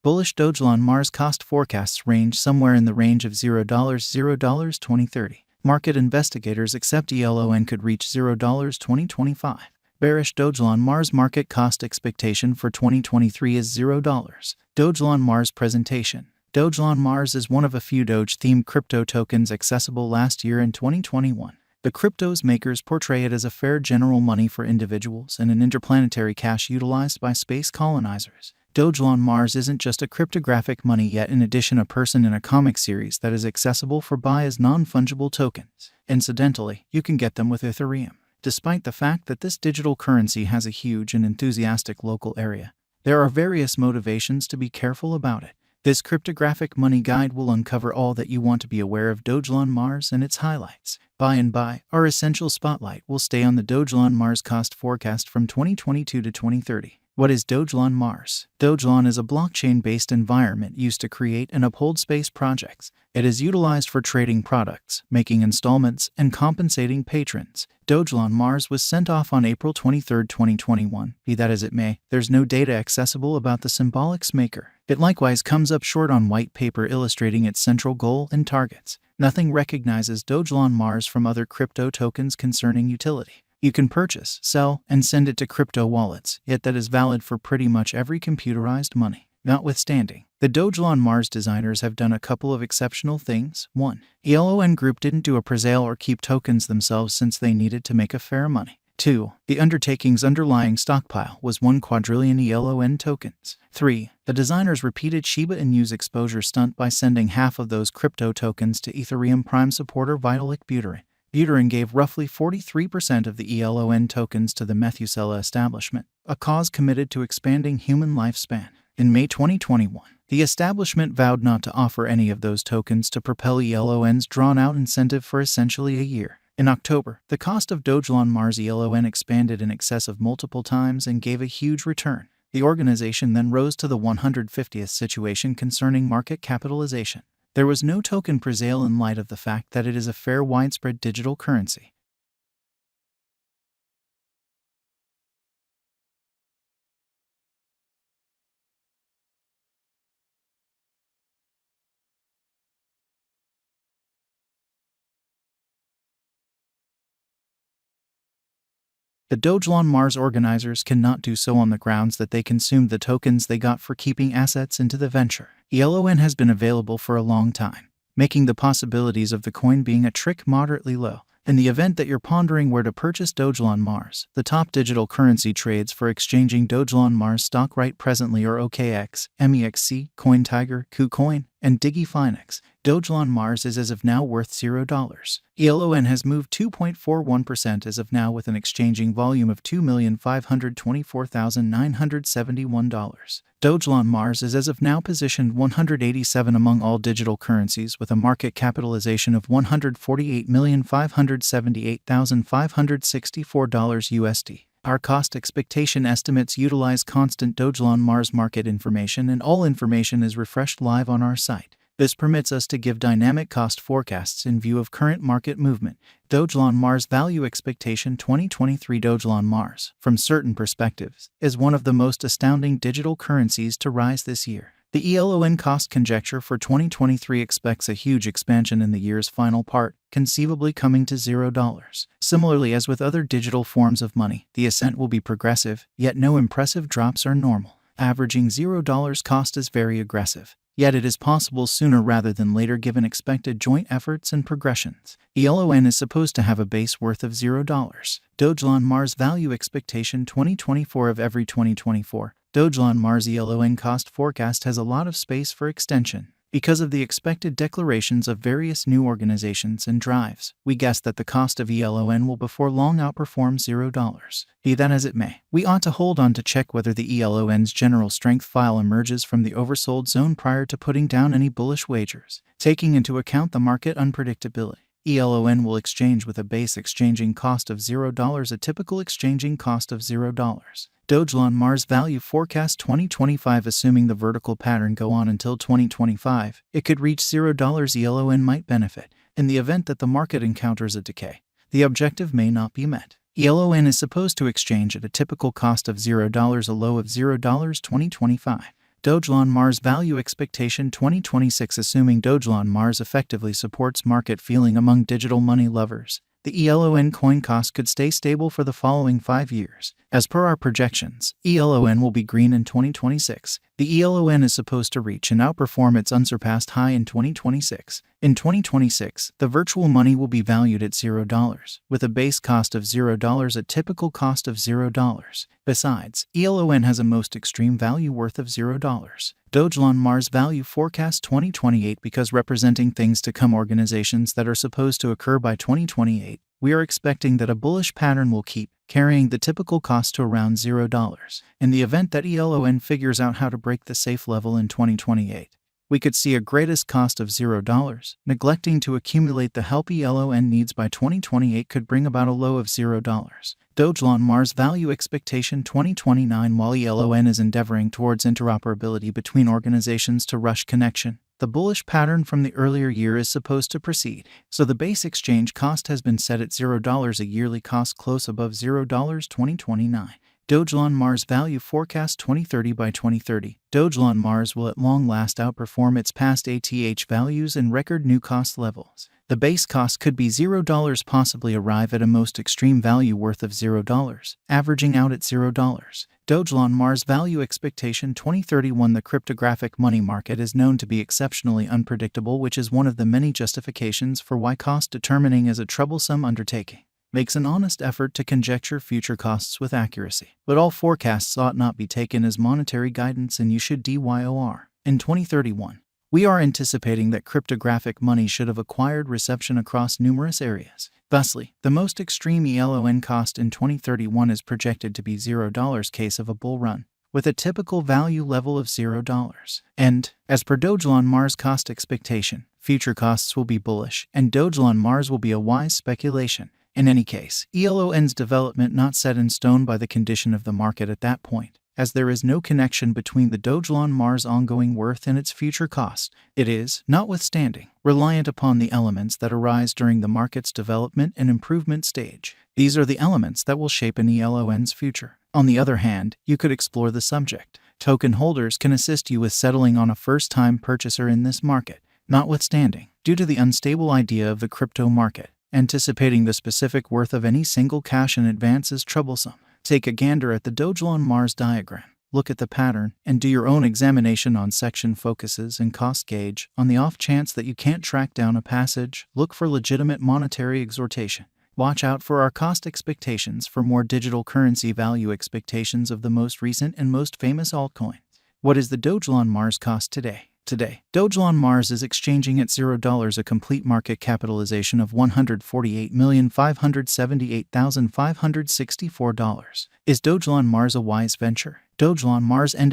Bullish Dogelon Mars cost forecasts range somewhere in the range of $0 2030. Market investigators accept ELON could reach $0 2025. Bearish Dogelon Mars market cost expectation for 2023 is $0. Dogelon Mars presentation. Dogelon Mars is one of a few Doge-themed crypto tokens accessible last year in 2021. The crypto's makers portray it as a fair general money for individuals and an interplanetary cash utilized by space colonizers. Dogelon Mars isn't just a cryptographic money yet, in addition a person in a comic series that is accessible for buy as non-fungible tokens. Incidentally, you can get them with Ethereum. Despite the fact that this digital currency has a huge and enthusiastic local area, there are various motivations to be careful about it. This cryptographic money guide will uncover all that you want to be aware of Dogelon Mars and its highlights. By and by, our essential spotlight will stay on the Dogelon Mars cost forecast from 2022 to 2030. What is Dogelon Mars? Dogelon is a blockchain-based environment used to create and uphold space projects. It is utilized for trading products, making installments, and compensating patrons. Dogelon Mars was sent off on April 23, 2021. Be that as it may, there's no data accessible about the symbolics maker. It likewise comes up short on white paper illustrating its central goal and targets. Nothing recognizes Dogelon Mars from other crypto tokens concerning utility. You can purchase, sell, and send it to crypto wallets, yet that is valid for pretty much every computerized money. Notwithstanding, the Dogelon Mars designers have done a couple of exceptional things. 1. ELON Group didn't do a presale or keep tokens themselves since they needed to make a fair money. 2. The undertaking's underlying stockpile was 1 quadrillion ELON tokens. 3. The designers repeated Shiba Inu's exposure stunt by sending half of those crypto tokens to Ethereum Prime supporter Vitalik Buterin. Buterin gave roughly 43% of the ELON tokens to the Methuselah establishment, a cause committed to expanding human lifespan. In May 2021, the establishment vowed not to offer any of those tokens to propel ELON's drawn-out incentive for essentially a year. In October, the cost of Dogelon Mars ELON expanded in excess of multiple times and gave a huge return. The organization then rose to the 150th situation concerning market capitalization. There was no token presale in light of the fact that it is a fair widespread digital currency. The Dogelon Mars organizers cannot do so on the grounds that they consumed the tokens they got for keeping assets into the venture. ELON has been available for a long time, making the possibilities of the coin being a trick moderately low. In the event that you're pondering where to purchase Dogelon Mars, the top digital currency trades for exchanging Dogelon Mars stock right presently are OKX, MEXC, CoinTiger, KuCoin, and DigiFinex. Dogelon Mars is as of now worth $0. ELON has moved 2.41% as of now with an exchanging volume of $2,524,971. Dogelon Mars is as of now positioned 187 among all digital currencies with a market capitalization of $148,578,564 USD. Our cost expectation estimates utilize constant Dogelon Mars market information, and all information is refreshed live on our site. This permits us to give dynamic cost forecasts in view of current market movement. Dogelon Mars Value Expectation 2023. Dogelon Mars, from certain perspectives, is one of the most astounding digital currencies to rise this year. The ELON cost conjecture for 2023 expects a huge expansion in the year's final part, conceivably coming to $0. Similarly, as with other digital forms of money, the ascent will be progressive, yet no impressive drops are normal. Averaging $0 cost is very aggressive, yet it is possible sooner rather than later given expected joint efforts and progressions. ELON is supposed to have a base worth of $0. Dogelon Mars Value Expectation 2024. Of every 2024, Dogelon Mars ELON cost forecast has a lot of space for extension. Because of the expected declarations of various new organizations and drives, we guess that the cost of ELON will before long outperform $0. Be that as it may, we ought to hold on to check whether the ELON's general strength file emerges from the oversold zone prior to putting down any bullish wagers. Taking into account the market unpredictability, ELON will exchange with a base exchanging cost of $0, a typical exchanging cost of $0. Dogelon Mars Value Forecast 2025. Assuming the vertical pattern go on until 2025, it could reach $0. ELON might benefit. In the event that the market encounters a decay, the objective may not be met. ELON is supposed to exchange at a typical cost of $0, a low of $0 2025. Dogelon Mars Value Expectation 2026. Assuming Dogelon Mars effectively supports market feeling among digital money lovers, the ELON coin cost could stay stable for the following 5 years. As per our projections, ELON will be green in 2026. The ELON is supposed to reach and outperform its unsurpassed high in 2026. In 2026, the virtual money will be valued at $0, with a base cost of $0, a typical cost of $0. Besides, ELON has a most extreme value worth of $0. Dogelon Mars Value Forecast 2028. Because representing things to come, organizations that are supposed to occur by 2028, we are expecting that a bullish pattern will keep carrying the typical cost to around $0. In the event that ELON figures out how to break the safe level in 2028, we could see a greatest cost of $0. Neglecting to accumulate the help ELON needs by 2028 could bring about a low of $0. Dogelon Mars Value Expectation 2029. While ELON is endeavoring towards interoperability between organizations to rush connection, the bullish pattern from the earlier year is supposed to proceed, so the base exchange cost has been set at $0, a yearly cost close above $0. 2029. Dogelon Mars Value Forecast 2030. By 2030, Dogelon Mars will at long last outperform its past ATH values and record new cost levels. The base cost could be $0, possibly arrive at a most extreme value worth of $0, averaging out at $0. Dogelon Mars Value Expectation 2031. The cryptographic money market is known to be exceptionally unpredictable, which is one of the many justifications for why cost determining is a troublesome undertaking. Makes an honest effort to conjecture future costs with accuracy. But all forecasts ought not be taken as monetary guidance, and you should DYOR. In 2031, we are anticipating that cryptographic money should have acquired reception across numerous areas. Thusly, the most extreme ELON cost in 2031 is projected to be $0 case of a bull run, with a typical value level of $0. And, as per Dogelon Mars cost expectation, future costs will be bullish, and Dogelon Mars will be a wise speculation. In any case, ELON's development not set in stone by the condition of the market at that point, as there is no connection between the Dogelon Mars ongoing worth and its future cost. It is, notwithstanding, reliant upon the elements that arise during the market's development and improvement stage. These are the elements that will shape an ELON's future. On the other hand, you could explore the subject. Token holders can assist you with settling on a first-time purchaser in this market. Notwithstanding, due to the unstable idea of the crypto market, anticipating the specific worth of any single cash in advance is troublesome. Take a gander at the Dogelon Mars diagram, look at the pattern, and do your own examination on section focuses and cost gauge. On the off chance that you can't track down a passage, look for legitimate monetary exhortation. Watch out for our cost expectations for more digital currency value expectations of the most recent and most famous altcoins. What is the Dogelon Mars cost today? Today, Dogelon Mars is exchanging at $0, a complete market capitalization of $148,578,564. Is Dogelon Mars a wise venture? Dogelon Mars ended